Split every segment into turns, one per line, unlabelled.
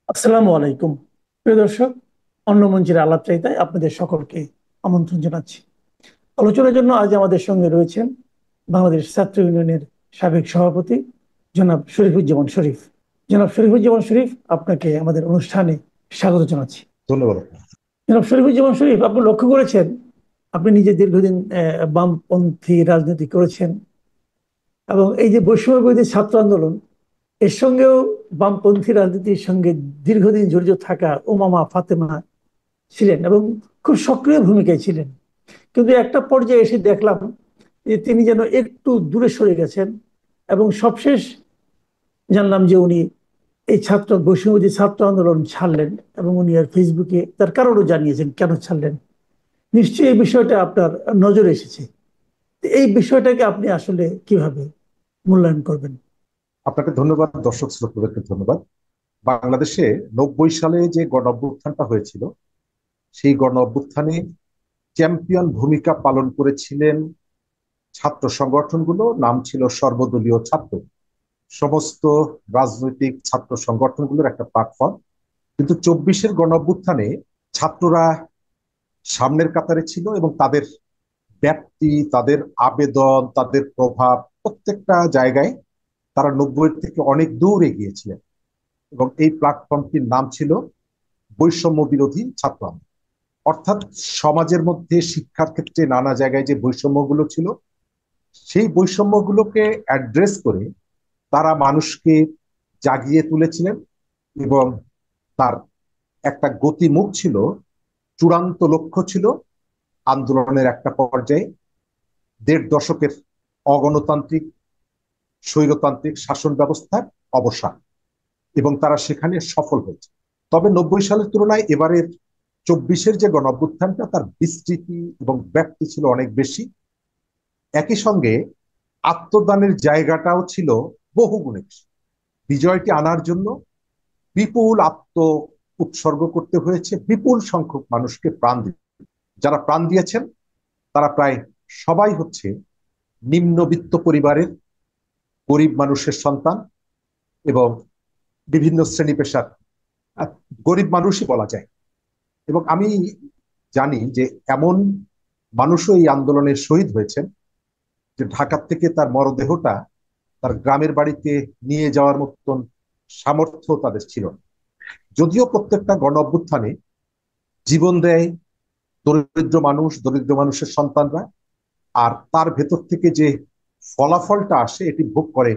আসসালামু আলাইকুম। প্রিয় দর্শক, অন্য মঞ্চের আলাপচারিতায় আপনাদের সকলকে আমন্ত্রণ জানাচ্ছি। আলোচনার জন্য আজ আমাদের সঙ্গে রয়েছেন বাংলাদেশ ছাত্র ইউনিয়নের সাবেক সভাপতি জনাব শরীফুজ্জামান শরীফ। জনাব শরীফুজ্জামান শরীফ, আপনাকে আমাদের অনুষ্ঠানে স্বাগত জানাচ্ছি।
ধন্যবাদ।
জনাব শরীফুজ্জামান শরীফ, আপনি লক্ষ্য করেছেন, আপনি নিজে দীর্ঘদিন বামপন্থী রাজনীতি করেছেন এবং এই যে বৈষম্য বিরোধী ছাত্র আন্দোলন, এর সঙ্গেও বামপন্থী রাজনীতির সঙ্গে দীর্ঘদিন জড়িত থাকা উমামা ফাতেমা ছিলেন এবং খুব সক্রিয় ভূমিকায় ছিলেন। কিন্তু একটা পর্যায়ে এসে দেখলাম যে তিনি যেন একটু দূরে সরে গেছেন এবং সবশেষ জানলাম যে উনি এই বৈষম্যবিরোধী ছাত্র আন্দোলন ছাড়লেন এবং উনি আর ফেসবুকে তার কারণও জানিয়েছেন কেন ছাড়লেন। নিশ্চয়ই এই বিষয়টা আপনার নজরে এসেছে। তো এই বিষয়টাকে আপনি আসলে কিভাবে মূল্যায়ন করবেন?
আপনাকে ধন্যবাদ, দর্শক শ্রোতাদেরকে ধন্যবাদ। বাংলাদেশে 90 সালে যে গণ অভ্যুত্থানটা হয়েছিল, সেই গণ অভ্যুত্থানে চ্যাম্পিয়ন ভূমিকা পালন করেছিলেন ছাত্র সংগঠনগুলো। নাম ছিল সর্বদলীয় ছাত্র, সমস্ত রাজনৈতিক ছাত্র সংগঠনগুলোর একটা প্ল্যাটফর্ম। কিন্তু 24-এর গণ অভ্যুত্থানে ছাত্ররা সামনের কাতারে ছিল এবং তাদের ব্যাপ্তি, তাদের আবেদন, তাদের প্রভাব প্রত্যেকটা জায়গায় তারা 90-এর থেকে অনেক দূর এগিয়েছিলেন। এবং এই প্ল্যাটফর্মটির নাম ছিল বৈষম্য বিরোধী ছাত্র আন্দোলন। অর্থাৎ সমাজের মধ্যে শিক্ষার ক্ষেত্রে নানা জায়গায় যে বৈষম্যগুলো ছিল, সেই বৈষম্যগুলোকে অ্যাড্রেস করে তারা মানুষকে জাগিয়ে তুলেছিলেন। এবং তার একটা গতিমুখ ছিল, চূড়ান্ত লক্ষ্য ছিল আন্দোলনের একটা পর্যায়ে 1.5 দশকের অগণতান্ত্রিক স্বৈরতান্ত্রিক শাসন ব্যবস্থার অবসান, এবং তারা সেখানে সফল হয়েছে। তবে 90 সালের তুলনায় এবারের 24-এর যে গণ অভ্যুত্থানটা, তার বিস্তৃতি এবং ব্যাপ্তি ছিল অনেক বেশি। একই সঙ্গে আত্মদানের জায়গাটাও ছিল বহুগুণে বেশি। বিজয়টি আনার জন্য বিপুল উৎসর্গ করতে হয়েছে, বিপুল সংখ্যক মানুষকে প্রাণ দিতে। যারা প্রাণ দিয়েছেন তারা প্রায় সবাই হচ্ছে নিম্নবিত্ত পরিবারের গরিব মানুষের সন্তান এবং বিভিন্ন শ্রেণী পেশার গরিব মানুষই বলা যায়। এবং আমি জানি যে এমন মানুষও এই আন্দোলনে শহীদ হয়েছেন যে ঢাকা থেকে তার মরদেহটা তার গ্রামের বাড়িতে নিয়ে যাওয়ার মতন সামর্থ্য তাদের ছিল না। যদিও প্রত্যেকটা গণ অভ্যুত্থানে জীবন দেয় দরিদ্র মানুষের সন্তানরা, আর তার ভেতর থেকে যে ফলাফলটা আসে এটি ভোগ করে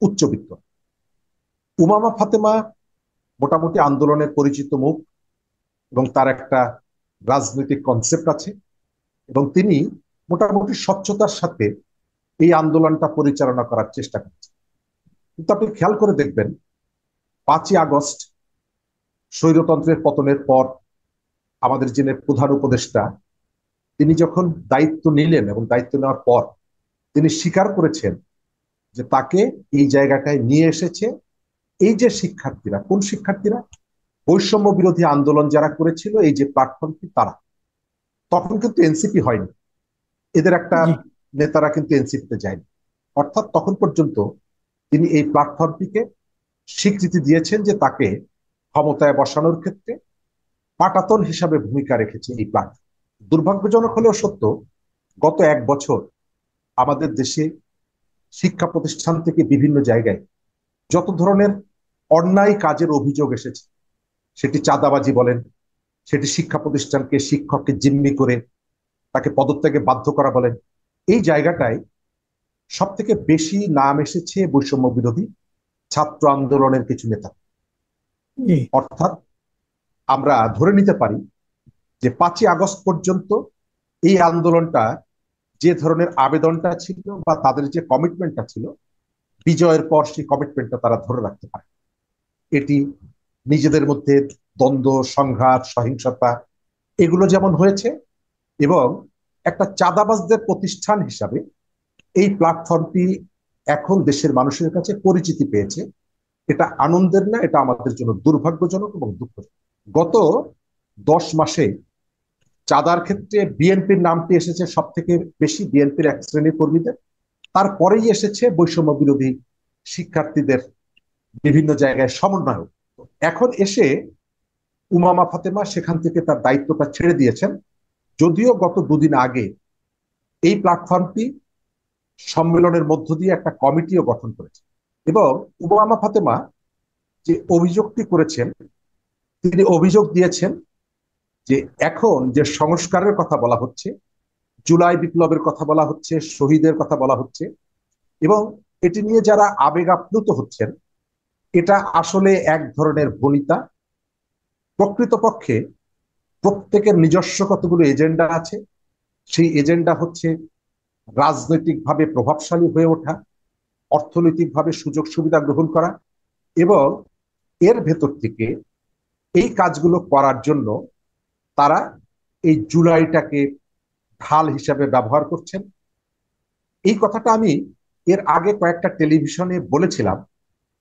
উচ্চবিত্ত। উমামা ফাতেমা মোটামুটি আন্দোলনের পরিচিত মুখ, এবং তার একটা রাজনৈতিক কনসেপ্ট আছে, এবং তিনি মোটামুটি স্বচ্ছতার সাথে এই আন্দোলনটা পরিচালনা করার চেষ্টা করছেন। কিন্তু আপনি খেয়াল করে দেখবেন, 5ই আগস্ট স্বৈরতন্ত্রের পতনের পর আমাদের যিনি প্রধান উপদেষ্টা, তিনি যখন দায়িত্ব নিলেন এবং দায়িত্ব নেওয়ার পর তিনি স্বীকার করেছেন যে তাকে এই জায়গাটায় নিয়ে এসেছে এই যে শিক্ষার্থীরা, কোন শিক্ষার্থীরা, বৈষম্য বিরোধী আন্দোলন যারা করেছিল, এই যে প্ল্যাটফর্মটি তারা। তখন কিন্তু এনসিপি হয়নি, এদের একটা
জি।
নেতারা কিন্তু এনসিপিতে যায়নি। অর্থাৎ তখন পর্যন্ত তিনি এই প্ল্যাটফর্মটিকে স্বীকৃতি দিয়েছেন যে তাকে ক্ষমতায় বসানোর ক্ষেত্রে পাটাতন হিসাবে ভূমিকা রেখেছে এই প্ল্যাটফর্ম। দুর্ভাগ্যজনক হলেও সত্য, গত 1 বছর আমাদের দেশে শিক্ষা প্রতিষ্ঠান থেকে বিভিন্ন জায়গায় যত ধরনের অন্যায় কাজের অভিযোগ এসেছে, সেটি চাঁদাবাজি বলেন, সেটি শিক্ষা প্রতিষ্ঠানকে শিক্ষককে জিম্মি করে তাকে পদত্যাগে বাধ্য করা বলেন, এই জায়গাটায় সব থেকে বেশি নাম এসেছে বৈষম্য বিরোধী ছাত্র আন্দোলনের কিছু নেতা।
জি।
অর্থাৎ আমরা ধরে নিতে পারি যে 5ই আগস্ট পর্যন্ত এই আন্দোলনটা যে ধরনের আবেদনটা ছিল বা তাদের যে কমিটমেন্টটা ছিল, বিজয়ের পর সেই কমিটমেন্টটা তারা ধরে রাখতে পারে। এটি নিজেদের মধ্যে দ্বন্দ্ব, সংঘাত, সহিংসতা এগুলো যেমন হয়েছে, এবং একটা চাঁদাবাজদের প্রতিষ্ঠান হিসাবে এই প্ল্যাটফর্মটি এখন দেশের মানুষের কাছে পরিচিতি পেয়েছে। এটা আনন্দের না, এটা আমাদের জন্য দুর্ভাগ্যজনক এবং দুঃখজনক। গত 10 মাসে চাঁদার ক্ষেত্রে বিএনপির নামটি এসেছে সব থেকে বেশি, বিএনপির এক শ্রেণীর কর্মীদের। তারপরেই এসেছে বৈষম্য বিরোধী শিক্ষার্থীদের বিভিন্ন জায়গায় সমন্বয়ক। এখন এসে উমামা ফাতেমা সেখান থেকে তার দায়িত্বটা ছেড়ে দিয়েছেন, যদিও গত দুদিন আগে এই প্ল্যাটফর্মটি সম্মেলনের মধ্য দিয়ে একটা কমিটিও গঠন করেছে। এবং উমামা ফাতেমা যে অভিযোগটি করেছেন, তিনি অভিযোগ দিয়েছেন যে এখন যে সংস্কারের কথা বলা হচ্ছে, জুলাই বিপ্লবের কথা বলা হচ্ছে, শহীদের কথা বলা হচ্ছে, এবং এটি নিয়ে যারা আবেগ আপ্লুত হচ্ছেন, এটা আসলে এক ধরনের ভনিতা। প্রকৃতপক্ষে প্রত্যেকের নিজস্ব কতগুলো এজেন্ডা আছে। সেই এজেন্ডা হচ্ছে রাজনৈতিকভাবে প্রভাবশালী হয়ে ওঠা, অর্থনৈতিকভাবে সুযোগ সুবিধা গ্রহণ করা, এবং এর ভেতর থেকে এই কাজগুলো করার জন্য তারা এই জুলাইটাকে ঢাল হিসাবে ব্যবহার করছেন। এই কথাটা আমি এর আগে কয়েকটা টেলিভিশনে বলেছিলাম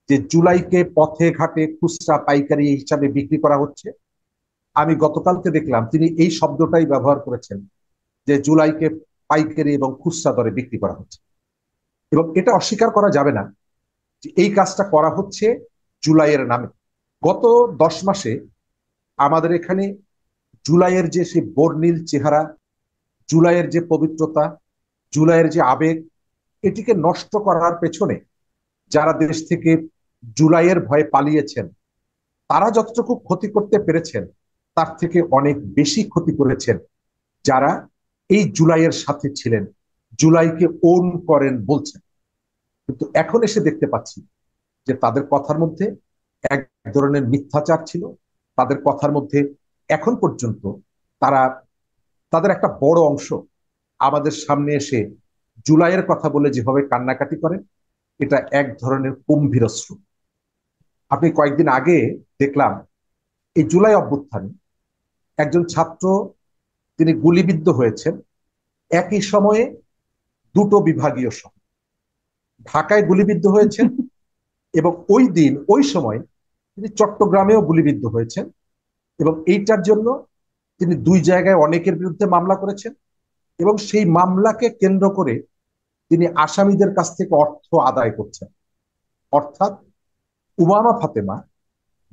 যে জুলাইকে পথে ঘাটে খুচরা পাইকারি হিসাবে বিক্রি করা হচ্ছে। আমি গতকালকে দেখলাম তিনি এই শব্দটাই ব্যবহার করেছেন যে জুলাইকে পাইকারি এবং খুচরা দরে বিক্রি করা হচ্ছে। এবং এটা অস্বীকার করা যাবে না যে এই কাজটা করা হচ্ছে জুলাইয়ের নামে। গত 10 মাসে আমাদের এখানে জুলাইয়ের যে সেই বর্ণিল চেহারা, জুলাইয়ের যে পবিত্রতা, জুলাইয়ের যে আবেগ, এটিকে নষ্ট করার পেছনে যারা দেশ থেকে জুলাইয়ের ভয়ে পালিয়েছেন, তারা যতটুকু ক্ষতি করতে পেরেছেন তার থেকে অনেক বেশি ক্ষতি করেছেন যারা এই জুলাইয়ের সাথে ছিলেন, জুলাইকে ওন করেন বলছেন। কিন্তু এখন এসে দেখতে পাচ্ছি যে তাদের কথার মধ্যে এক ধরনের মিথ্যাচার ছিল। তাদের কথার মধ্যে এখন পর্যন্ত তারা তাদের একটা বড় অংশ আমাদের সামনে এসে জুলাইয়ের কথা বলে যেভাবে কান্নাকাটি করেন, এটা এক ধরনের কুম্ভীরশ্রু। আপনি কয়েকদিন আগে দেখলাম এই জুলাই অভ্যুত্থানে একজন ছাত্র তিনি গুলিবিদ্ধ হয়েছেন একই সময়ে দুটো বিভাগীয় শহর। ঢাকায় গুলিবিদ্ধ হয়েছেন এবং ওই দিন ওই সময় তিনি চট্টগ্রামেও গুলিবিদ্ধ হয়েছেন, এবং এইটার জন্য তিনি দুই জায়গায় অনেকের বিরুদ্ধে মামলা করেছেন, এবং সেই মামলাকে কেন্দ্র করে তিনি আসামিদের কাছ থেকে অর্থ আদায় করছেন। অর্থাৎ উমামা ফাতেমা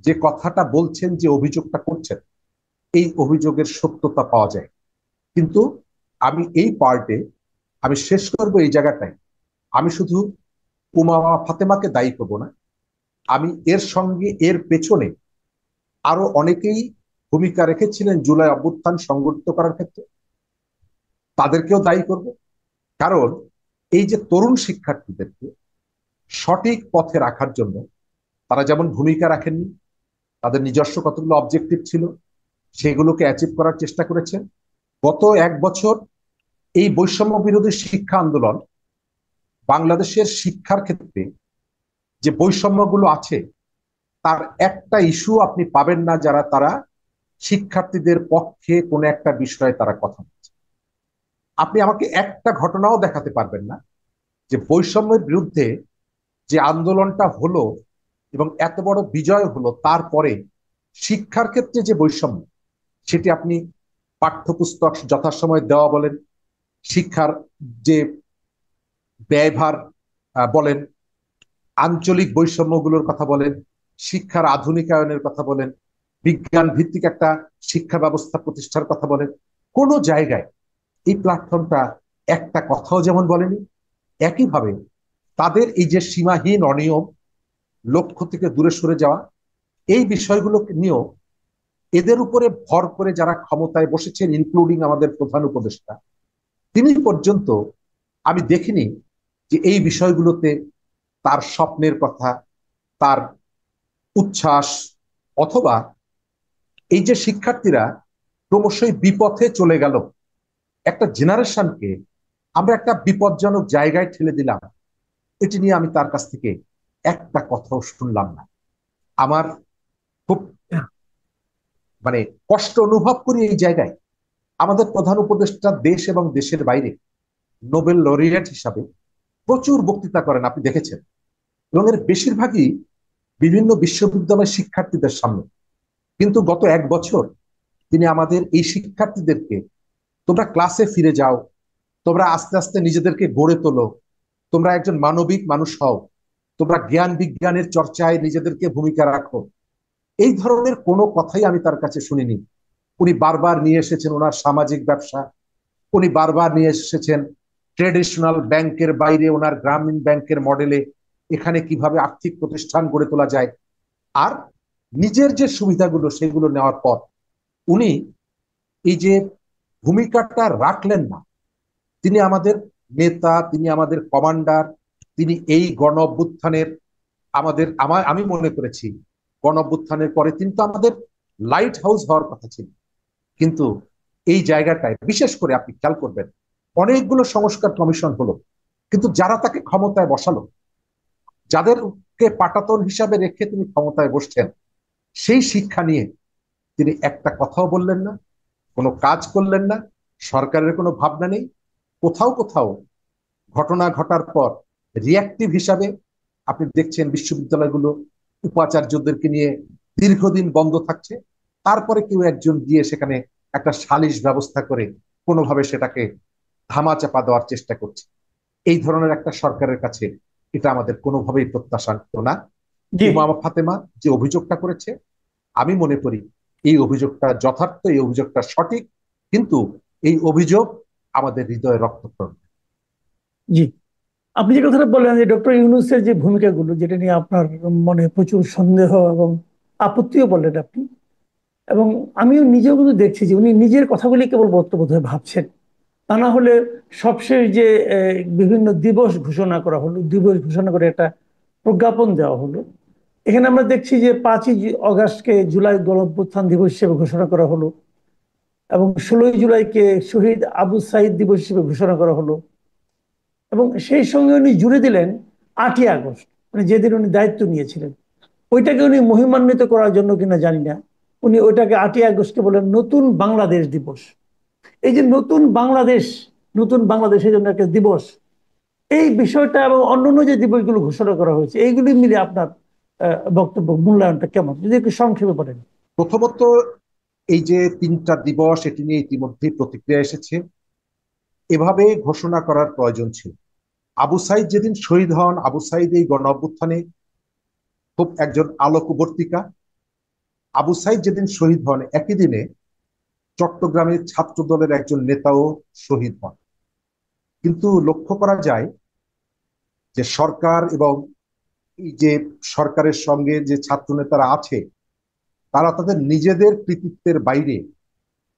যে কথাটা বলছেন, যে অভিযোগটা করছেন, এই অভিযোগের সত্যতা পাওয়া যায়। কিন্তু আমি এই পার্টে আমি শেষ করব এই জায়গাটায়। আমি শুধু উমামা ফাতেমাকে দায়ী করব না, আমি এর সঙ্গে এর পেছনে আরো অনেকেই ভূমিকা রেখেছিলেন জুলাই অভ্যুত্থান সংগঠিত করার ক্ষেত্রে, তাদেরকেও দায়ী করব। কারণ এই যে তরুণ শিক্ষার্থীদেরকে সঠিক পথে রাখার জন্য তারা যেমন ভূমিকা রাখেননি, তাদের নিজস্ব কতগুলো অবজেক্টিভ ছিল, সেগুলোকে অ্যাচিভ করার চেষ্টা করেছেন। গত 1 বছর এই বৈষম্য বিরোধী শিক্ষা আন্দোলন বাংলাদেশের শিক্ষার ক্ষেত্রে যে বৈষম্যগুলো আছে তার একটা ইস্যু আপনি পাবেন না যারা তারা শিক্ষার্থীদের পক্ষে কোনো একটা বিষয়ে তারা কথা বলছে। আপনি আমাকে একটা ঘটনাও দেখাতে পারবেন না যে বৈষম্যের বিরুদ্ধে যে আন্দোলনটা হলো এবং এত বড় বিজয় হলো, তারপরে শিক্ষার ক্ষেত্রে যে বৈষম্য, সেটি আপনি পাঠ্যপুস্তক যথাসময়ে দেওয়া বলেন, শিক্ষার যে ব্যয়ভার বলেন, আঞ্চলিক বৈষম্যগুলোর কথা বলেন, শিক্ষার আধুনিকায়নের কথা বলেন, বিজ্ঞান ভিত্তিক একটা শিক্ষা ব্যবস্থা প্রতিষ্ঠার কথা বলেন, কোনো জায়গায় এই প্ল্যাটফর্মটা একটা কথাও যেমন বলেনি। একইভাবে তাদের এই যে সীমাহীন অনিয়ম, লক্ষ্য থেকে দূরে সরে যাওয়া, এই বিষয়গুলোকে নিয়েও এদের উপরে ভর করে যারা ক্ষমতায় বসেছেন, ইনক্লুডিং আমাদের প্রধান উপদেষ্টা, তিনি পর্যন্ত আমি দেখিনি যে এই বিষয়গুলোতে তার স্বপ্নের কথা, তার উচ্ছ্বাস, অথবা এই যে শিক্ষার্থীরা ক্রমশই বিপথে চলে গেল, একটা জেনারেশনকে আমরা একটা বিপজ্জনক জায়গায় ঠেলে দিলাম, এটি নিয়ে আমি তার কাছ থেকে একটা কথাও শুনলাম না। আমার খুব মানে কষ্ট অনুভব করি এই জায়গায়। আমাদের প্রধান উপদেষ্টা দেশ এবং দেশের বাইরে নোবেল লরিয়েট হিসাবে প্রচুর বক্তৃতা করেন, আপনি দেখেছেন, এবং এর বেশিরভাগই বিভিন্ন বিশ্ববিদ্যালয়ের শিক্ষার্থীদের সামনে। কিন্তু গত 1 বছর তিনি আমাদের এই শিক্ষার্থীদেরকে, তোমরা ক্লাসে ফিরে যাও, তোমরা আস্তে আস্তে নিজেদেরকে গড়ে তোলো, তোমরা একজন মানবিক মানুষ হও, তোমরা জ্ঞান বিজ্ঞানের চর্চায় নিজেদেরকে ভূমিকা রাখো, এই ধরনের কোনো কথাই আমি তার কাছে শুনিনি। উনি বারবার নিয়ে এসেছেন ওনার সামাজিক ব্যবসা, উনি বারবার নিয়ে এসেছেন ট্রেডিশনাল ব্যাংকের বাইরে ওনার গ্রামীণ ব্যাংকের মডেলে এখানে কিভাবে আর্থিক প্রতিষ্ঠান গড়ে তোলা যায়। আর নিজের যে সুবিধাগুলো সেগুলো নেওয়ার পর উনি এই যে ভূমিকাটা রাখলেন না, তিনি আমাদের নেতা, তিনি আমাদের কমান্ডার, তিনি এই গণ অভ্যুত্থানের আমি মনে করেছি গণ অভ্যুত্থানের পরে তিনি তো আমাদের লাইট হাউস হওয়ার কথা ছিল। কিন্তু এই জায়গাটায় বিশেষ করে আপনি খেয়াল করবেন অনেকগুলো সংস্কার কমিশন হলো, কিন্তু যারা তাকে ক্ষমতায় বসালো, যাদেরকে পাটাতন হিসাবে রেখে তিনি ক্ষমতায় বসছেন, সেই শিক্ষা নিয়ে তিনি একটা কথাও বললেন না, কোনো কাজ করলেন না, সরকারের কোনো ভাবনা নেই। কোথাও কোথাও ঘটনা ঘটার পর রিয়াক্টিভ হিসাবে আপনি দেখছেন বিশ্ববিদ্যালয়গুলো উপাচার্যদেরকে নিয়ে দীর্ঘদিন বন্ধ থাকছে, তারপরে কেউ একজন গিয়ে সেখানে একটা সালিশ ব্যবস্থা করে কোনোভাবে সেটাকে ধামাচাপা দেওয়ার চেষ্টা করছে। এই ধরনের একটা সরকারের কাছে এটা আমাদের কোনোভাবেই প্রত্যাশা না।
জি।
উমামা ফাতেমা যে অভিযোগটা করেছে, আমি মনে করি এই অভিযোগটা যথার্থ, এই অভিযোগটা সঠিক, কিন্তু এই অভিযোগ আমাদের হৃদয়ে রক্তক্ষরণ।
জি, আপনি যে কথাটা বললেন যে ডক্টর ইউনূসের যে ভূমিকাগুলো, যেটা নিয়ে আপনার মনে প্রচুর সন্দেহ এবং আপত্তিও বললেন আপনি, এবং আমিও নিজেও কিন্তু দেখছি যে উনি নিজের কথাগুলি কেবল বোধহয় ভাবছেন। তা না হলে সবশেষ যে বিভিন্ন দিবস ঘোষণা করা হলো, দিবস ঘোষণা করে একটা প্রজ্ঞাপন দেওয়া হলো, এখানে আমরা দেখছি যে 5ই আগস্টকে জুলাই গণঅভ্যুত্থান দিবস হিসেবে ঘোষণা করা হলো, এবং 16ই জুলাইকে শহীদ আবু সাইদ দিবস হিসেবে ঘোষণা করা হলো, এবং সেই সঙ্গে উনি জুড়ে দিলেন 8ই আগস্ট, মানে যেদিন উনি দায়িত্ব নিয়েছিলেন। ওইটাকে উনি মহিমান্বিত করার জন্য কিনা জানি না, উনি ওইটাকে 8ই আগস্টকে বলেন নতুন বাংলাদেশ দিবস। এই যে নতুন বাংলাদেশ, নতুন বাংলাদেশের জন্য একটা দিবস, এই বিষয়টা এবং অন্যান্য যে দিবসগুলো ঘোষণা করা হয়েছে, এইগুলি মিলে আপনার বক্তব্য, মূল্যায়নটা কেমন, যদি একটু সংক্ষেপে বলেন।
প্রথমত, এই যে 3টা দিবস, এটি নিয়ে ইতিমধ্যেই প্রতিক্রিয়া এসেছে। এভাবে ঘোষণা করার প্রয়োজন ছিল। আবু সাইদ যেদিন শহীদ হন, আবু সাইদ এই গণ অভ্যুত্থানে খুব একজন আলোকবর্তিকা। আবু সাইদ যেদিন শহীদ হন একই দিনে চট্টগ্রামের ছাত্র দলের একজন নেতাও শহীদ হন। কিন্তু লক্ষ্য করা যায় যে সরকার এবং এই যে সরকারের সঙ্গে যে ছাত্র নেতারা আছে, তারা তাদের নিজেদের কৃতিত্বের বাইরে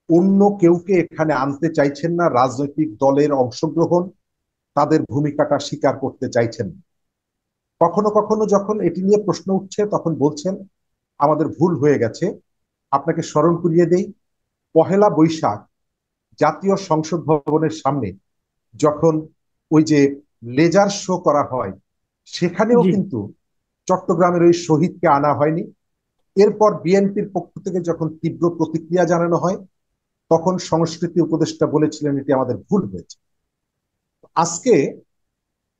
অন্য কেউকে এখানে আনতে চাইছেন না, রাজনৈতিক দলের অংশগ্রহণ, তাদের ভূমিকাটা স্বীকার করতে চাইছেন। কখনো কখনো যখন এটি নিয়ে প্রশ্ন উঠছে তখন বলছেন আমাদের ভুল হয়ে গেছে। আপনাকে স্মরণ করিয়ে দেই, 1লা বৈশাখ জাতীয় সংসদ ভবনের সামনে যখন ওই যে লেজার শো করা হয়, সেখানেও
জি।
কিন্তু চট্টগ্রামের ওই শহীদকে আনা হয়নি। এরপর বিএনপির পক্ষ থেকে যখন তীব্র প্রতিক্রিয়া জানানো হয়, তখন সংস্কৃতি উপদেষ্টা বলেছিলেন এটি আমাদের ভুল হয়েছে। আজকে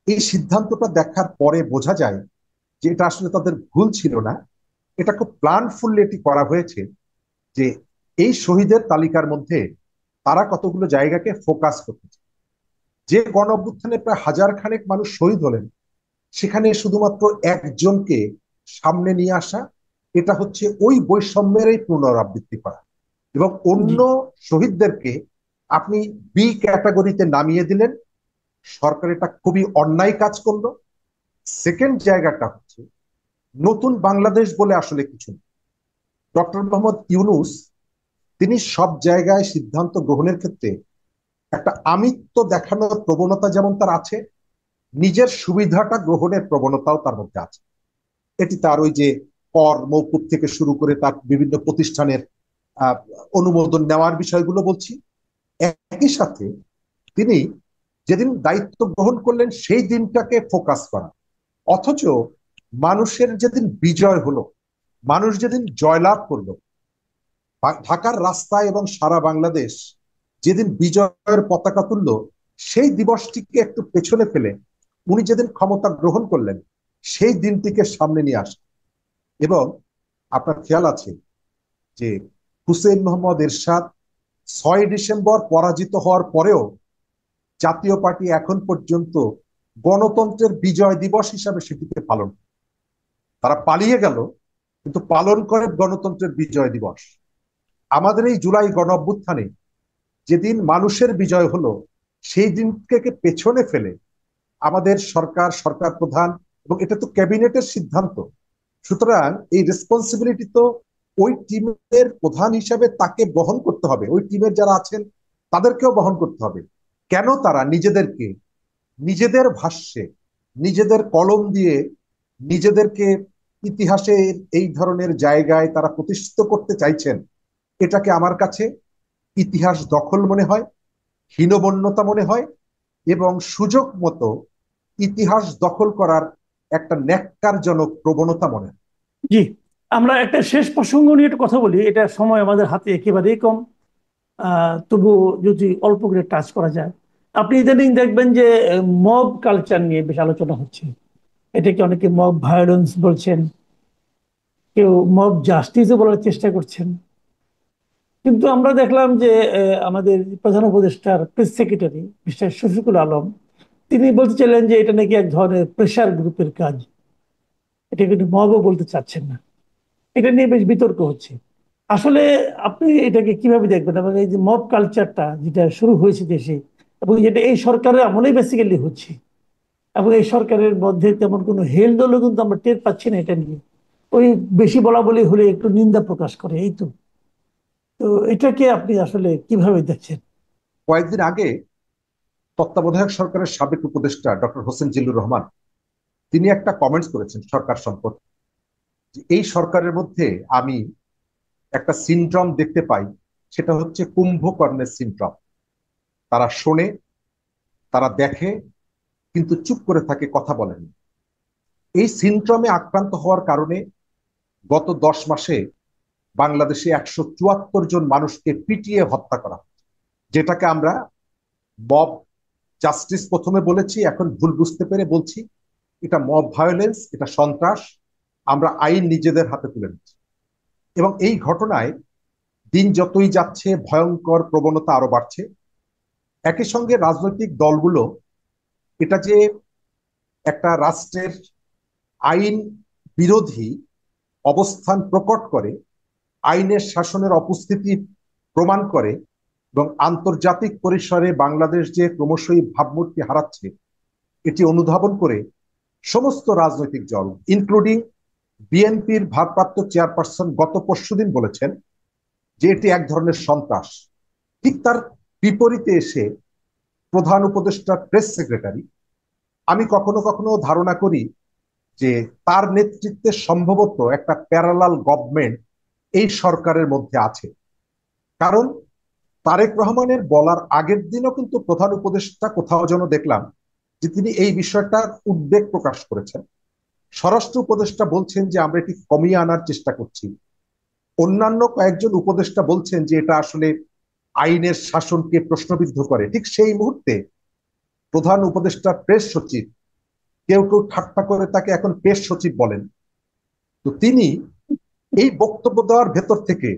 এই সিদ্ধান্তটা দেখার পরে বোঝা যায় যে এটা আসলে তাদের ভুল ছিল না, এটা খুব প্ল্যানফুললি এটি করা হয়েছে। যে এই শহীদের তালিকার মধ্যে তারা কতগুলো জায়গাকে ফোকাস করতেছে। যে গণ অভ্যুত্থানে প্রায় 1000 খানেক মানুষ শহীদ হলেন, সেখানে শুধুমাত্র একজনকে সামনে নিয়ে আসা, এটা হচ্ছে ওই বৈষম্যেরই পুনরাবৃত্তি করা। এবং
জি।
অন্য শহীদদেরকে আপনি বি ক্যাটাগরিতে নামিয়ে দিলেন। সরকার এটা খুবই অন্যায় কাজ করলো। সেকেন্ড জায়গাটা হচ্ছে নতুন বাংলাদেশ বলে আসলে কিছু নেই। ডক্টর মোহাম্মদ ইউনূস তিনি সব জায়গায় সিদ্ধান্ত গ্রহণের ক্ষেত্রে একটা আমিত্ব দেখানোর প্রবণতা যেমন তার আছে, নিজের সুবিধাটা গ্রহণের প্রবণতাও তার মধ্যে আছে। এটি তার ওই যে কর মওকুফ থেকে শুরু করে তার বিভিন্ন প্রতিষ্ঠানের আহ, অনুমোদন নেওয়ার বিষয়গুলো বলছি। একই সাথে তিনি যেদিন দায়িত্ব গ্রহণ করলেন সেই দিনটাকে ফোকাস করা, অথচ মানুষের যেদিন বিজয় হলো, মানুষ যেদিন জয়লাভ করলো, ঢাকার রাস্তায় এবং সারা বাংলাদেশ যেদিন বিজয়ের পতাকা তুলল, সেই দিবসটিকে একটু পেছনে ফেলে উনি যেদিন ক্ষমতা গ্রহণ করলেন সেই দিনটিকে সামনে নিয়ে আসেন। এবং আপনার খেয়াল আছে যে হুসেইন মোহাম্মদ এরশাদ 6ই ডিসেম্বর পরাজিত হওয়ার পরেও জাতীয় পার্টি এখন পর্যন্ত গণতন্ত্রের বিজয় দিবস হিসাবে সেটিকে পালন। তারা পালিয়ে গেল, কিন্তু পালন করে গণতন্ত্রের বিজয় দিবস। আমাদের এই জুলাই গণ অভ্যুত্থানে যেদিন মানুষের বিজয় হলো, সেই দিনকে পেছনে ফেলে আমাদের সরকার, সরকার প্রধান, এবং এটা তো ক্যাবিনেটের সিদ্ধান্ত, সুতরাং এই রেসপন্সিবিলিটি তো ওই টিমের প্রধান হিসাবে তাকে বহন করতে হবে, ওই টিমের যারা আছেন তাদেরকেও বহন করতে হবে। কেন তারা নিজেদেরকে নিজেদের ভাষ্যে, নিজেদের কলম দিয়ে নিজেদেরকে ইতিহাসের এই ধরনের জায়গায় তারা প্রতিষ্ঠিত করতে চাইছেন? এটাকে আমার কাছে ইতিহাস দখল মনে হয়, হীনমন্যতা মনে হয়, এবং সুযোগ মতো ইতিহাস দখল করার একটা ন্যাক্কারজনক প্রবণতা মনে হয়।
জি, আমরা একটা শেষ প্রসঙ্গ নিয়ে একটু কথা বলি। এটা সময় আমাদের হাতে একেবারেই কম, তবু যদি অল্প করে টাচ করা যায়। আপনি ইদানিং দেখবেন যে মব কালচার নিয়ে বেশ আলোচনা হচ্ছে। এটাকে অনেকে মব ভায়োলেন্স বলছেন, কেউ মব জাস্টিসও বলার চেষ্টা করছেন। কিন্তু আমরা দেখলাম যে আমাদের প্রধান উপদেষ্টার press secretary mister Shafiqul Alam, তিনি বলতে চাইলেন যে এটা নাকি এক ধরনের প্রেশার গ্রুপের কাজ, এটা কিন্তু মবও বলতে চাচ্ছেন না। এটা নিয়ে বেশ বিতর্ক হচ্ছে। আসলে আপনি এটাকে কিভাবে দেখবেন, এবং এই যে মব কালচারটা যেটা শুরু হয়েছে দেশে, এবং যেটা এই সরকারের আমলেই বেসিক্যালি হচ্ছে, এবং এই সরকারের মধ্যে তেমন কোনো হেলদোলও কিন্তু আমরা টের পাচ্ছি না এটা নিয়ে। ওই বেশি বলা বলি হলে একটু নিন্দা প্রকাশ করে, এই তো। তো এটাকে আপনি আসলে কিভাবে দেখছেন?
কয়েকদিন আগে তত্ত্বাবধায়ক সরকারের সাবেক উপদেষ্টা ডক্টর হোসেন জিল্লুর রহমান তিনি একটা কমেন্টস করেছেন সরকার সম্পর্কে, যে এই সরকারের মধ্যে আমি একটা সিনড্রোম দেখতে পাই, সেটা হচ্ছে কুম্ভকর্ণের সিনড্রোম। তারা শোনে, তারা দেখে, কিন্তু চুপ করে থাকে, কথা বলেন। এই সিনড্রোমে আক্রান্ত হওয়ার কারণে গত 10 মাসে বাংলাদেশে 174 জন মানুষকে পিটিয়ে হত্যা করা, যেটাকে আমরা মব জাস্টিস প্রথমে বলেছি, এখন ভুল বুঝতে পেরে বলছি এটা মব ভায়োলেন্স, এটা সন্ত্রাস। আমরা আইন নিজেদের হাতে তুলে নিচ্ছি, এবং এই ঘটনায় দিন যতই যাচ্ছে ভয়ঙ্কর প্রবণতা আরো বাড়ছে। একই সঙ্গে রাজনৈতিক দলগুলো এটা যে একটা রাষ্ট্রের আইন বিরোধী অবস্থান প্রকট করে, আইনের শাসনের অপস্থিতি প্রমাণ করে, এবং আন্তর্জাতিক পরিসরে বাংলাদেশ যে ক্রমশই ভাবমূর্তি হারাচ্ছে এটি অনুধাবন করে সমস্ত রাজনৈতিক দল ইনক্লুডিং বিএনপির ভারপ্রাপ্ত চেয়ারপারসন গত পরশুদিন বলেছেন যে এটি এক ধরনের সন্ত্রাস। ঠিক তার বিপরীতে এসে প্রধান উপদেষ্টা প্রেস সেক্রেটারি, আমি কখনো কখনো ধারণা করি যে তার নেতৃত্বে সম্ভবত একটা প্যারালাল গভর্নমেন্ট এই সরকারের মধ্যে আছে। কারণ তারেক রহমানের বলার আগের দিনও কিন্তু প্রধান উপদেষ্টা কোথাও যেন দেখলাম যে তিনি এই বিষয়টার উদ্বেগ প্রকাশ করেছেন। স্বরাষ্ট্র উপদেষ্টা বলছেন যে আমরা এটি কমিয়ে আনার চেষ্টা করছি, অন্যান্য কয়েকজন উপদেষ্টা বলছেন যে এটা আসলে আইনের শাসনকে প্রশ্নবিদ্ধ করে। ঠিক সেই মুহূর্তে প্রধান উপদেষ্টার প্রেস সচিব, কেউ কেউ ঠাট্টা করে তাকে এখন প্রেস সচিব বলেন, তো তিনি এই বক্তব্য দেওয়ার ভেতর থেকে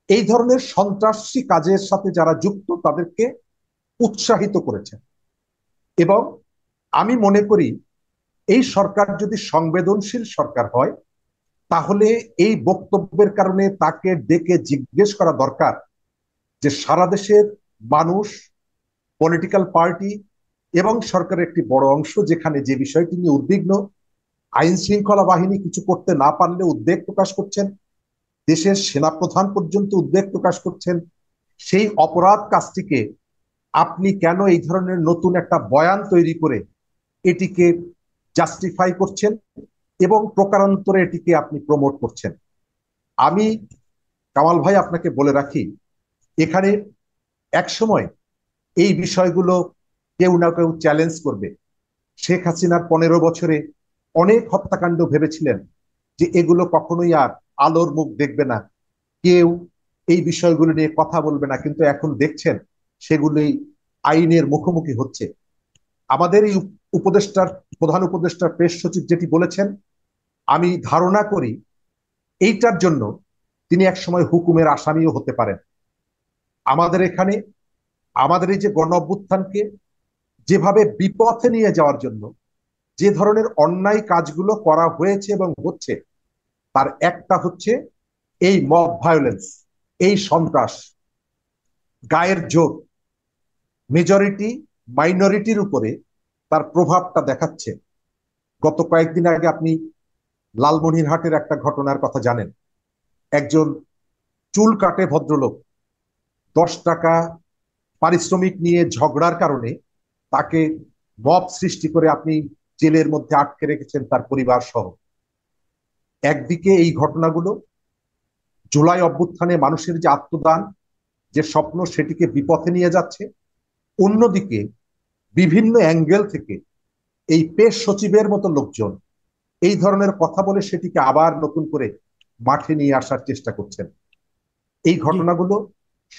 এই ধরনের সন্ত্রাসী কাজের সাথে যারা যুক্ত তাদেরকে উৎসাহিত করেছেন। এবং আমি মনে করি এই সরকার যদি সংবেদনশীল সরকার হয়, তাহলে এই বক্তব্যের কারণে তাকে ডেকে জিজ্ঞেস করা দরকার যে সারা দেশের মানুষ, পলিটিক্যাল পার্টি এবং সরকারের একটি বড় অংশ যেখানে যে বিষয়টি নিয়ে উদ্বিগ্ন, আইন শৃঙ্খলা বাহিনী কিছু করতে না পারলে উদ্বেগ প্রকাশ করছেন, দেশের সেনাপ্রধান পর্যন্ত উদ্বেগ প্রকাশ করছেন, সেই অপরাধ কাজটিকে আপনি কেন এই ধরনের নতুন একটা বয়ান তৈরি করে এটিকে জাস্টিফাই করছেন এবং প্রকারান্তরে এটিকে আপনি প্রমোট করছেন? আমি কামাল ভাই আপনাকে বলে রাখি, এখানে এক সময় এই বিষয়গুলো কেউ না কেউ চ্যালেঞ্জ করবে। শেখ হাসিনার 15 বছরে অনেক হত্যাকাণ্ড ভেবেছিলেন যে এগুলো কখনোই আর আলোর মুখ দেখবে না, কেউ এই বিষয়গুলো নিয়ে কথা বলবে না, কিন্তু এখন দেখছেন সেগুলোই আইনের মুখোমুখি হচ্ছে। আমাদের এই উপদেষ্টার, প্রধান উপদেষ্টার প্রেস সচিব যেটি বলেছেন, আমি ধারণা করি এইটার জন্য তিনি একসময় হুকুমের আসামিও হতে পারেন। আমাদের এখানে আমাদের এই যে গণ অভ্যুত্থানকে যেভাবে বিপথে নিয়ে যাওয়ার জন্য যে ধরনের অন্যায় কাজগুলো করা হয়েছে এবং হচ্ছে, তার একটা হচ্ছে এই মব ভায়োলেন্স, এই সন্ত্রাস, গায়ের জোর, মেজরিটি মাইনরিটির উপরে তার প্রভাবটা দেখাচ্ছে। গত কয়েকদিন আগে আপনি লালমনিরহাটের একটা ঘটনার কথা জানেন। একজন চুল কাটে ভদ্রলোক 10 টাকা পারিশ্রমিক নিয়ে ঝগড়ার কারণে তাকে মব সৃষ্টি করে আপনি জেলের মধ্যে আটকে রেখেছেন তার পরিবার সহ। একদিকে এই ঘটনাগুলো জুলাই অভ্যুত্থানে মানুষের যে আত্মদান, যে স্বপ্ন, সেটিকে বিপথে নিয়ে যাচ্ছে। অন্যদিকে বিভিন্ন অ্যাঙ্গেল থেকে এই পেশ সচিবের মতো লোকজন এই ধরনের কথা বলে সেটিকে আবার নতুন করে মাঠে নিয়ে আসার চেষ্টা করছেন। এই
জি।
ঘটনাগুলো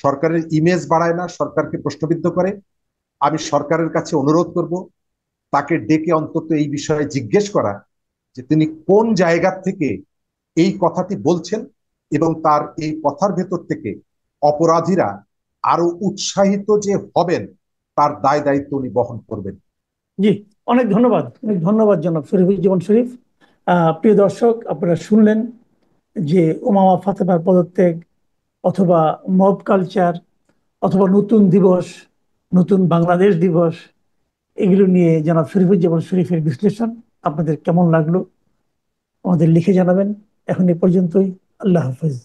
সরকারের ইমেজ বাড়ায় না, সরকারকে প্রশ্নবিদ্ধ করে। আমি সরকারের কাছে অনুরোধ করব তাকে ডেকে অন্তত এই বিষয়ে জিজ্ঞেস করা যে তিনি কোন জায়গা থেকে এই কথাটি বলছেন এবং তার এই কথার ভেতর থেকে অপরাধীরা আরো উৎসাহিত যে হবেন তার দায় দায়িত্ব উনি বহন করবেন।
জি, অনেক ধন্যবাদ, অনেক ধন্যবাদ জনাব শরীফুজ্জামান শরীফ। প্রিয় দর্শক, আপনারা শুনলেন যে উমামা ফাতেমার পদত্যাগ অথবা মব কালচার অথবা নতুন দিবস, নতুন বাংলাদেশ দিবস, এগুলো নিয়ে জনাব শরীফুজ্জামান শরীফের বিশ্লেষণ আপনাদের কেমন লাগলো আমাদের লিখে জানাবেন। এখন এ পর্যন্তই। আল্লাহ হাফেজ।